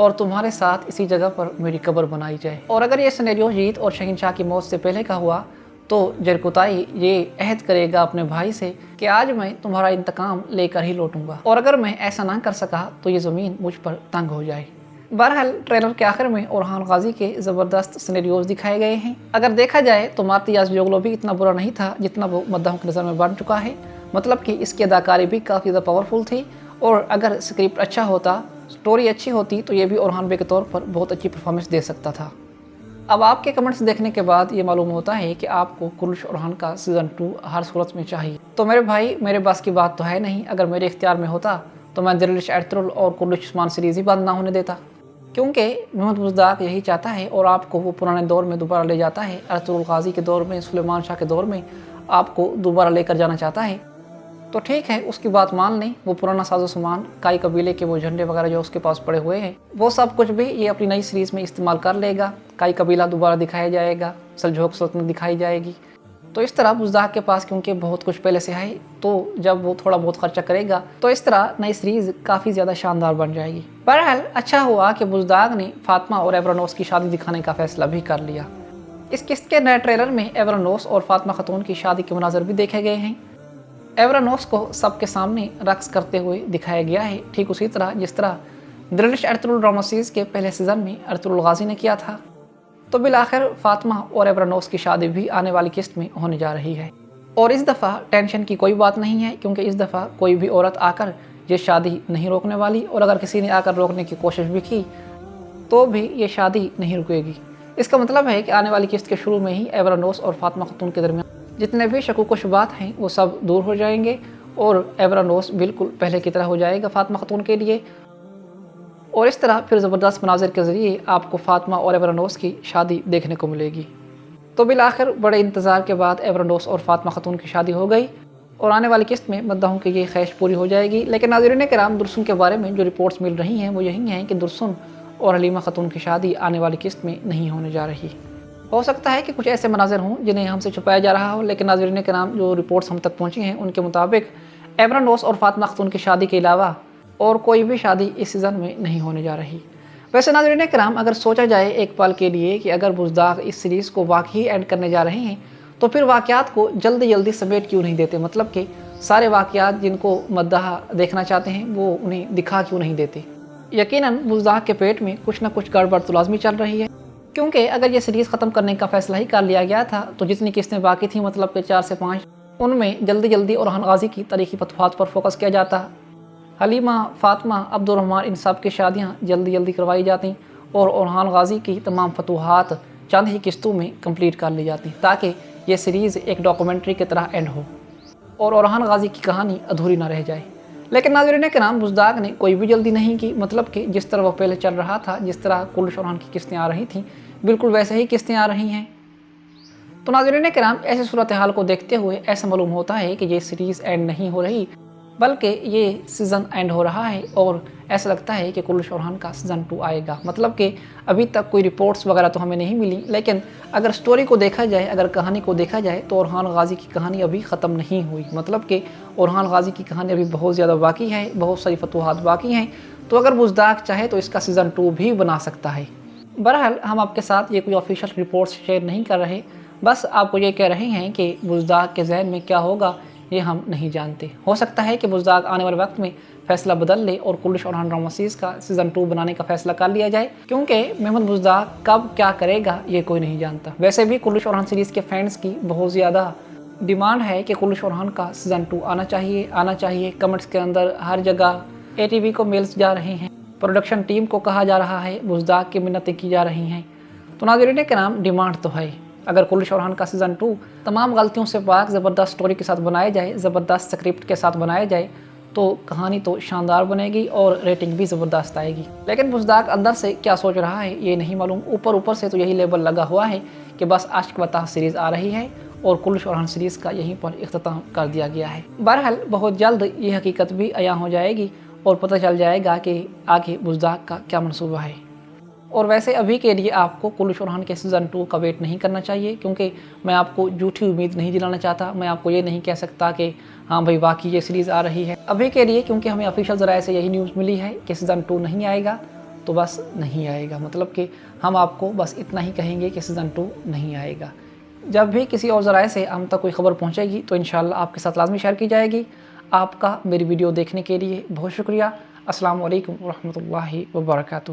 اور تمہارے ساتھ اسی جگہ پر میری قبر بنائی جائے۔ اور اگر یہ سینیریو جیت اور شہنشاہ کی موت سے پہلے کا ہوا تو جرکوتائی یہ عہد کرے گا اپنے بھائی سے کہ آج میں تمہارا انتقام لے کر ہی لوٹوں گا، اور اگر میں ایسا نہ کر سکا تو یہ زمین مجھ پر تنگ ہو جائے۔ بہرحال ٹریلر کے آخر میں اورحان غازی کے زبردست سینیریوز دکھائے گئے ہیں۔ اگر دیکھا جائے تو مارتی یازڈیوگلو بھی اتنا برا نہیں تھا جتنا وہ مداحوں کی نظر میں بن چکا ہے، مطلب کہ اس کی اداکاری بھی کافی زیادہ پاورفل تھی، اور اگر اسکرپٹ اچھا ہوتا، سٹوری اچھی ہوتی تو یہ بھی اورحان بے کے طور پر بہت اچھی پرفارمنس دے سکتا تھا۔ اب آپ کے کمنٹس دیکھنے کے بعد یہ معلوم ہوتا ہے کہ آپ کو کلش اورحان کا سیزن 2 ہر صورت میں چاہیے۔ تو میرے بھائی، میرے بس کی بات تو ہے نہیں، اگر میرے اختیار میں ہوتا تو میں دلش ایرطغرل اور کلش عثمان سیریز ہی بند نہ ہونے دیتا، کیونکہ محمد بزدار یہی چاہتا ہے اور آپ کو وہ پرانے دور میں دوبارہ لے جاتا ہے، ارطغرل غازی کے دور میں، سلیمان شاہ کے دور میں آپ کو دوبارہ لے کر جانا چاہتا ہے۔ تو ٹھیک ہے، اس کی بات مان لیں، وہ پرانا ساز و سامان، کائی قبیلے کے وہ جھنڈے وغیرہ جو اس کے پاس پڑے ہوئے ہیں، وہ سب کچھ بھی یہ اپنی نئی سیریز میں استعمال کر لے گا۔ کائی قبیلہ دوبارہ دکھایا جائے گا، سلجوق سلطنت دکھائی جائے گی۔ تو اس طرح بزدار کے پاس کیونکہ بہت کچھ پہلے سے ہے، تو جب وہ تھوڑا بہت خرچہ کرے گا تو اس طرح نئی سیریز کافی زیادہ شاندار بن جائے گی۔ بہرحال اچھا ہوا کہ بزدار نے فاطمہ اور ایورانوس کی شادی دکھانے کا فیصلہ بھی کر لیا۔ اس قسط کے نئے ٹریلر میں ایورانوس اور فاطمہ خاتون کی شادی کے مناظر بھی دیکھے گئے ہیں۔ ایورانوس کو سب کے سامنے رقص کرتے ہوئے دکھایا گیا ہے، ٹھیک اسی طرح جس طرح دلش ایرطغرل ڈرامہ سیریز کے پہلے سیزن میں ارطغرل غازی نے کیا تھا۔ تو بالآخر فاطمہ اور ایورانوس کی شادی بھی آنے والی قسط میں ہونے جا رہی ہے، اور اس دفعہ ٹینشن کی کوئی بات نہیں ہے، کیونکہ اس دفعہ کوئی بھی عورت آ کر یہ شادی نہیں روکنے والی، اور اگر کسی نے آ کر روکنے کی کوشش بھی کی تو بھی یہ شادی نہیں رکے گی۔ اس کا مطلب ہے کہ آنے والی قسط کے شروع میں ہی ایورانوس اور فاطمہ خاتون کے درمیان جتنے بھی شکوک و شبہات ہیں وہ سب دور ہو جائیں گے، اور ایورانوس بالکل پہلے کی طرح ہو جائے گا فاطمہ خاتون کے لیے، اور اس طرح پھر زبردست مناظر کے ذریعے آپ کو فاطمہ اور ایورانوس کی شادی دیکھنے کو ملے گی۔ تو بالآخر بڑے انتظار کے بعد ایورانوس اور فاطمہ خاتون کی شادی ہو گئی، اور آنے والی قسط میں مداحوں کی یہ خواہش پوری ہو جائے گی۔ لیکن ناظرین کرام، درسن کے بارے میں جو رپورٹس مل رہی ہیں وہ یہی ہیں کہ درسن اور حلیمہ خاتون کی شادی آنے والی قسط میں نہیں ہونے جا رہی۔ ہو سکتا ہے کہ کچھ ایسے مناظر ہوں جنہیں ہم سے چھپایا جا رہا ہو، لیکن ناظرین کرام جو رپورٹس ہم تک پہنچی ہیں ان کے مطابق ایورانوس اور فاطمہ خاتون کی شادی کے علاوہ اور کوئی بھی شادی اس سیزن میں نہیں ہونے جا رہی۔ ویسے ناظرین کرام، اگر سوچا جائے ایک پل کے لیے کہ اگر بزدار اس سیریز کو واقعی اینڈ کرنے جا رہے ہیں تو پھر واقعات کو جلدی جلدی سمیٹ کیوں نہیں دیتے، مطلب کہ سارے واقعات جن کو مداح دیکھنا چاہتے ہیں وہ انہیں دکھا کیوں نہیں دیتے۔ یقیناً بزدار کے پیٹ میں کچھ نہ کچھ گڑبڑ تو لازمی چل رہی ہے، کیونکہ اگر یہ سیریز ختم کرنے کا فیصلہ ہی کر لیا گیا تھا تو جتنی قسطیں باقی تھیں، مطلب کہ 4 سے 5، ان میں جلدی جلدی اورحان غازی کی تاریخی فتوحات پر فوکس کیا جاتا، حلیمہ، فاطمہ، عبد الرحمن، ان سب کی شادیاں جلدی جلدی کروائی جاتی، اور اورحان غازی کی تمام فتوحات چند ہی قسطوں میں کمپلیٹ کر لی جاتی، تاکہ یہ سیریز ایک ڈاکومنٹری کی طرح اینڈ ہو اور اورحان غازی کی کہانی ادھوری نہ رہ جائے۔ لیکن ناظرین کرام، بزدار نے کوئی بھی جلدی نہیں کی، مطلب کہ جس طرح وہ پہلے چل رہا تھا، جس طرح کلش اورحان کی قسطیں آ رہی تھیں، بالکل ویسے ہی قسطیں آ رہی ہیں۔ تو ناظرین کرام، ایسی صورتحال کو دیکھتے ہوئے ایسا معلوم ہوتا ہے کہ یہ سیریز اینڈ نہیں ہو رہی، بلکہ یہ سیزن اینڈ ہو رہا ہے، اور ایسا لگتا ہے کہ کلش اورحان کا سیزن 2 آئے گا۔ مطلب کہ ابھی تک کوئی رپورٹس وغیرہ تو ہمیں نہیں ملی، لیکن اگر سٹوری کو دیکھا جائے، اگر کہانی کو دیکھا جائے تو اورحان غازی کی کہانی ابھی ختم نہیں ہوئی، مطلب کہ اورحان غازی کی کہانی ابھی بہت زیادہ باقی ہے، بہت ساری فتوحات باقی ہیں۔ تو اگر بزدار چاہے تو اس کا سیزن 2 بھی بنا سکتا ہے۔ بہرحال ہم آپ کے ساتھ یہ کوئی آفیشیل رپورٹس شیئر نہیں کر رہے، بس آپ کو یہ کہہ رہے ہیں کہ بزدار کے ذہن میں کیا ہوگا یہ ہم نہیں جانتے۔ ہو سکتا ہے کہ بزدار آنے والے وقت میں فیصلہ بدل لے اور کلش اورحان ڈرامہ سیریز کا سیزن 2 بنانے کا فیصلہ کر لیا جائے، کیونکہ محمد بزدار کب کیا کرے گا یہ کوئی نہیں جانتا۔ ویسے بھی کلش اورحان سیریز کے فینس کی بہت زیادہ ڈیمانڈ ہے کہ کلش اورحان کا سیزن 2 آنا چاہیے۔ کمنٹس کے اندر ہر جگہ ATV کو میلز جا رہے ہیں، پروڈکشن ٹیم کو کہا جا رہا ہے، بزدار کی منتیں کی جا رہی ہیں۔ تو ناظرین کرام، ڈیمانڈ تو ہے۔ اگر کلش اورحان کا سیزن 2 تمام غلطیوں سے پاک زبردست سٹوری کے ساتھ بنایا جائے، زبردست سکرپٹ کے ساتھ بنایا جائے، تو کہانی تو شاندار بنے گی اور ریٹنگ بھی زبردست آئے گی۔ لیکن بزدار اندر سے کیا سوچ رہا ہے یہ نہیں معلوم۔ اوپر سے تو یہی لیبل لگا ہوا ہے کہ بس عشق وطا سیریز آ رہی ہے اور کلش اورحان سیریز کا یہیں پر اختتام کر دیا گیا ہے۔ بہرحال بہت جلد یہ حقیقت بھی عیاں ہو جائے گی اور پتہ چل جائے گا کہ آگے بزدار کا کیا منصوبہ ہے۔ اور ویسے ابھی کے لیے آپ کو کلش اورحان کے سیزن 2 کا ویٹ نہیں کرنا چاہیے، کیونکہ میں آپ کو جھوٹی امید نہیں دلانا چاہتا۔ میں آپ کو یہ نہیں کہہ سکتا کہ ہاں بھائی واقعی یہ سیریز آ رہی ہے ابھی کے لیے، کیونکہ ہمیں آفیشیل ذرائع سے یہی نیوز ملی ہے کہ سیزن 2 نہیں آئے گا، تو بس نہیں آئے گا، مطلب کہ ہم آپ کو بس اتنا ہی کہیں گے کہ سیزن 2 نہیں آئے گا۔ جب بھی کسی اور ذرائع سے ہم تک کوئی خبر پہنچے گی تو انشاءاللہ آپ کے ساتھ لازمی شیئر کی جائے گی۔ آپ کا میری ویڈیو دیکھنے کے لیے بہت شکریہ۔ السلام علیکم ورحمۃ اللہ وبرکاتہ۔